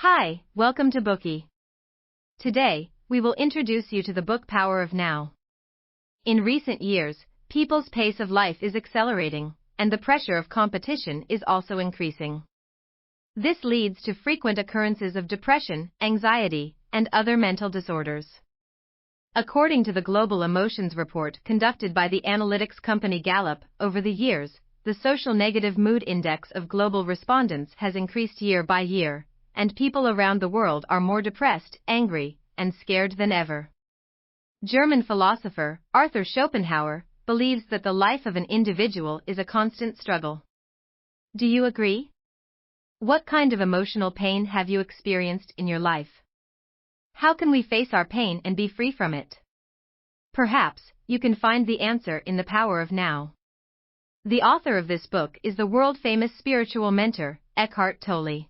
Hi, welcome to Bookey. Today, we will introduce you to the book Power of Now. In recent years, people's pace of life is accelerating, and the pressure of competition is also increasing. This leads to frequent occurrences of depression, anxiety, and other mental disorders. According to the Global Emotions Report conducted by the analytics company Gallup, over the years, the social negative mood index of global respondents has increased year by year, and people around the world are more depressed, angry, and scared than ever. German philosopher Arthur Schopenhauer believes that the life of an individual is a constant struggle. Do you agree? What kind of emotional pain have you experienced in your life? How can we face our pain and be free from it? Perhaps you can find the answer in The Power of Now. The author of this book is the world-famous spiritual mentor, Eckhart Tolle.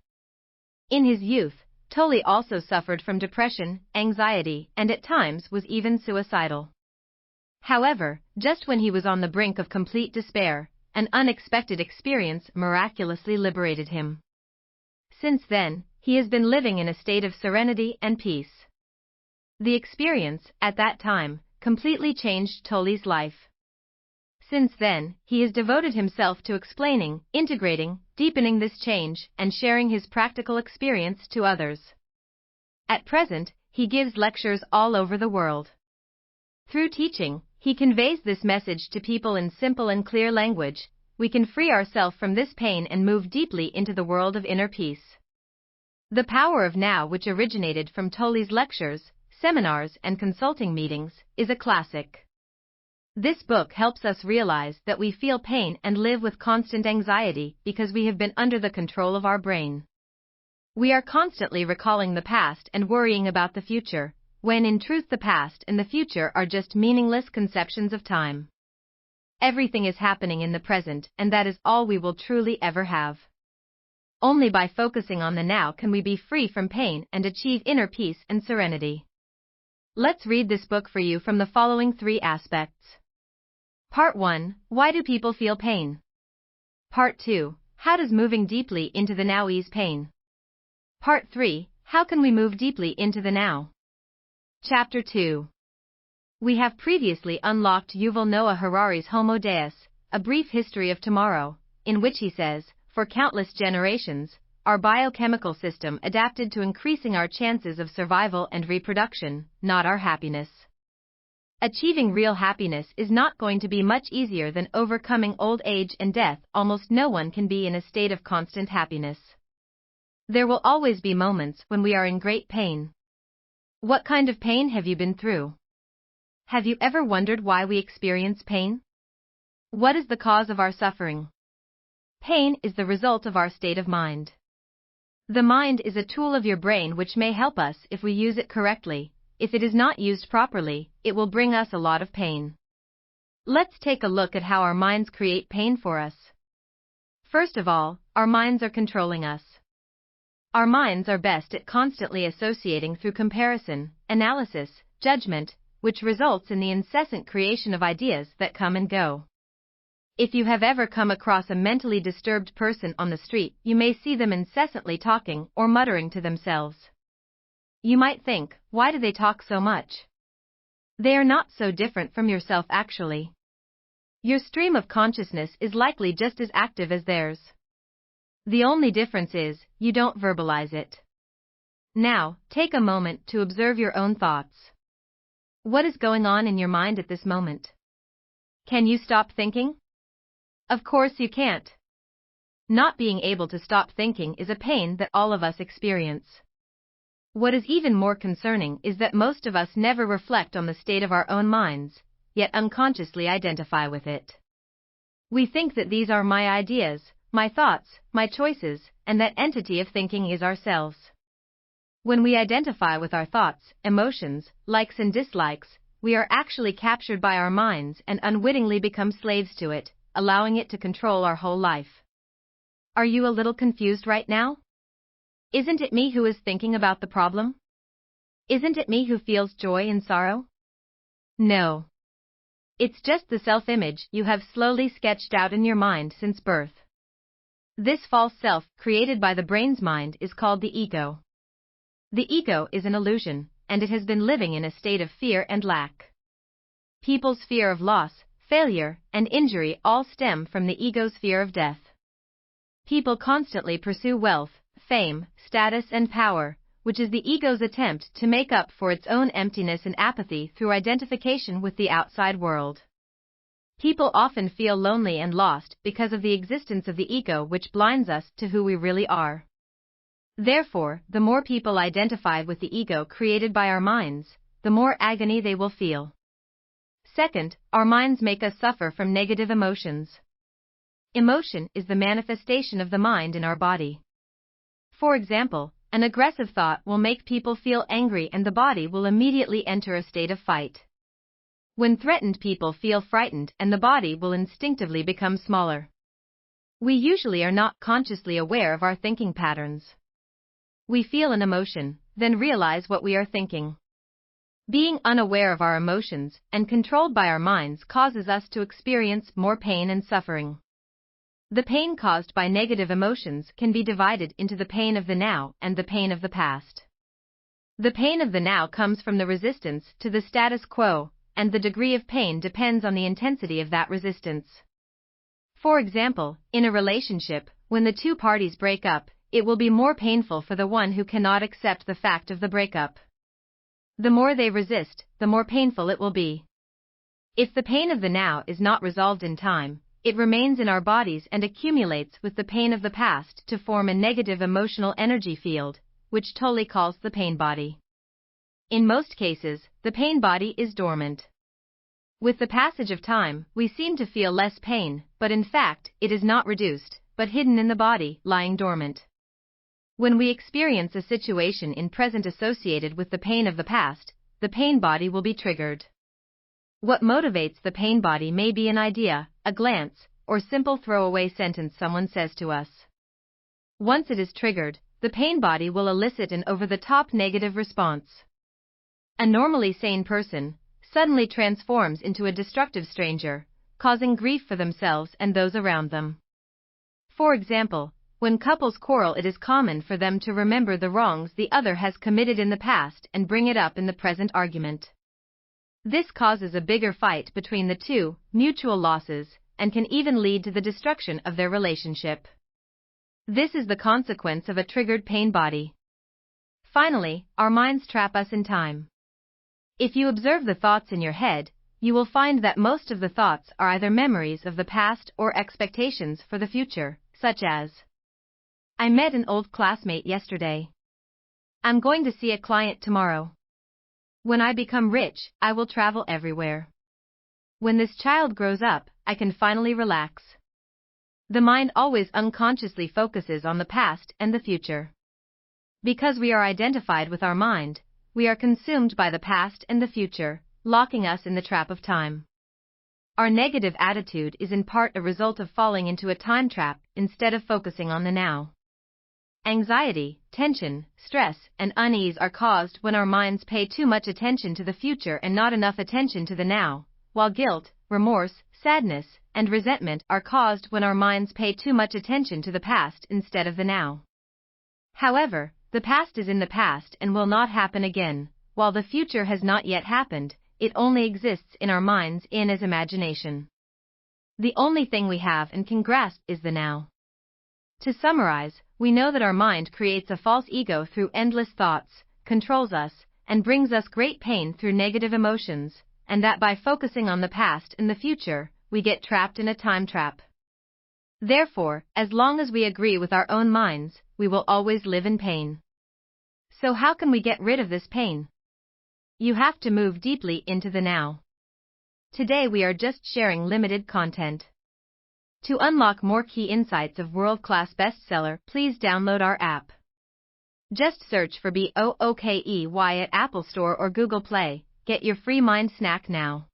In his youth, Tolle also suffered from depression, anxiety, and at times was even suicidal. However, just when he was on the brink of complete despair, an unexpected experience miraculously liberated him. Since then, he has been living in a state of serenity and peace. The experience, at that time, completely changed Tolle's life. Since then, he has devoted himself to explaining, integrating, deepening this change, and sharing his practical experience to others. At present, he gives lectures all over the world. Through teaching, he conveys this message to people in simple and clear language: we can free ourselves from this pain and move deeply into the world of inner peace. The Power of Now, which originated from Tolle's lectures, seminars, and consulting meetings, is a classic. This book helps us realize that we feel pain and live with constant anxiety because we have been under the control of our brain. We are constantly recalling the past and worrying about the future, when in truth the past and the future are just meaningless conceptions of time. Everything is happening in the present, and that is all we will truly ever have. Only by focusing on the now can we be free from pain and achieve inner peace and serenity. Let's read this book for you from the following 3 aspects. Part 1. Why do people feel pain? Part 2. How does moving deeply into the now ease pain? Part 3. How can we move deeply into the now? Chapter 2. We have previously unlocked Yuval Noah Harari's Homo Deus, A Brief History of Tomorrow, in which he says, for countless generations, our biochemical system adapted to increasing our chances of survival and reproduction, not our happiness. Achieving real happiness is not going to be much easier than overcoming old age and death. Almost no one can be in a state of constant happiness. There will always be moments when we are in great pain. What kind of pain have you been through? Have you ever wondered why we experience pain? What is the cause of our suffering? Pain is the result of our state of mind. The mind is a tool of your brain which may help us if we use it correctly. If it is not used properly, it will bring us a lot of pain. Let's take a look at how our minds create pain for us. First of all, our minds are controlling us. Our minds are best at constantly associating through comparison, analysis, judgment, which results in the incessant creation of ideas that come and go. If you have ever come across a mentally disturbed person on the street, you may see them incessantly talking or muttering to themselves. You might think, why do they talk so much? They are not so different from yourself actually. Your stream of consciousness is likely just as active as theirs. The only difference is, you don't verbalize it. Now, take a moment to observe your own thoughts. What is going on in your mind at this moment? Can you stop thinking? Of course you can't. Not being able to stop thinking is a pain that all of us experience. What is even more concerning is that most of us never reflect on the state of our own minds, yet unconsciously identify with it. We think that these are my ideas, my thoughts, my choices, and that entity of thinking is ourselves. When we identify with our thoughts, emotions, likes and dislikes, we are actually captured by our minds and unwittingly become slaves to it, allowing it to control our whole life. Are you a little confused right now? Isn't it me who is thinking about the problem? Isn't it me who feels joy and sorrow? No. It's just the self-image you have slowly sketched out in your mind since birth. This false self, created by the brain's mind, is called the ego. The ego is an illusion, and it has been living in a state of fear and lack. People's fear of loss, failure, and injury all stem from the ego's fear of death. People constantly pursue wealth, fame, status, and power, which is the ego's attempt to make up for its own emptiness and apathy through identification with the outside world. People often feel lonely and lost because of the existence of the ego, which blinds us to who we really are. Therefore, the more people identify with the ego created by our minds, the more agony they will feel. Second, our minds make us suffer from negative emotions. Emotion is the manifestation of the mind in our body. For example, an aggressive thought will make people feel angry and the body will immediately enter a state of fight. When threatened, people feel frightened and the body will instinctively become smaller. We usually are not consciously aware of our thinking patterns. We feel an emotion, then realize what we are thinking. Being unaware of our emotions and controlled by our minds causes us to experience more pain and suffering. The pain caused by negative emotions can be divided into the pain of the now and the pain of the past. The pain of the now comes from the resistance to the status quo, and the degree of pain depends on the intensity of that resistance. For example, in a relationship, when the two parties break up, it will be more painful for the one who cannot accept the fact of the breakup. The more they resist, the more painful it will be. If the pain of the now is not resolved in time, it remains in our bodies and accumulates with the pain of the past to form a negative emotional energy field, which Tolle calls the pain body. In most cases, the pain body is dormant. With the passage of time, we seem to feel less pain, but in fact, it is not reduced, but hidden in the body, lying dormant. When we experience a situation in present associated with the pain of the past, the pain body will be triggered. What motivates the pain body may be an idea, a glance, or simple throwaway sentence someone says to us. Once it is triggered, the pain body will elicit an over-the-top negative response. A normally sane person suddenly transforms into a destructive stranger, causing grief for themselves and those around them. For example, when couples quarrel, it is common for them to remember the wrongs the other has committed in the past and bring it up in the present argument. This causes a bigger fight between the two, mutual losses, and can even lead to the destruction of their relationship. This is the consequence of a triggered pain body. Finally, our minds trap us in time. If you observe the thoughts in your head, you will find that most of the thoughts are either memories of the past or expectations for the future, such as, I met an old classmate yesterday. I'm going to see a client tomorrow. When I become rich, I will travel everywhere. When this child grows up, I can finally relax. The mind always unconsciously focuses on the past and the future. Because we are identified with our mind, we are consumed by the past and the future, locking us in the trap of time. Our negative attitude is in part a result of falling into a time trap instead of focusing on the now. Anxiety, tension, stress, and unease are caused when our minds pay too much attention to the future and not enough attention to the now, while guilt, remorse, sadness, and resentment are caused when our minds pay too much attention to the past instead of the now. However, the past is in the past and will not happen again, while the future has not yet happened, it only exists in our minds as imagination. The only thing we have and can grasp is the now. To summarize, we know that our mind creates a false ego through endless thoughts, controls us, and brings us great pain through negative emotions, and that by focusing on the past and the future, we get trapped in a time trap. Therefore, as long as we agree with our own minds, we will always live in pain. So how can we get rid of this pain? You have to move deeply into the now. Today we are just sharing limited content. To unlock more key insights of world-class bestseller, please download our app. Just search for BOOKEY at Apple Store or Google Play. Get your free mind snack now.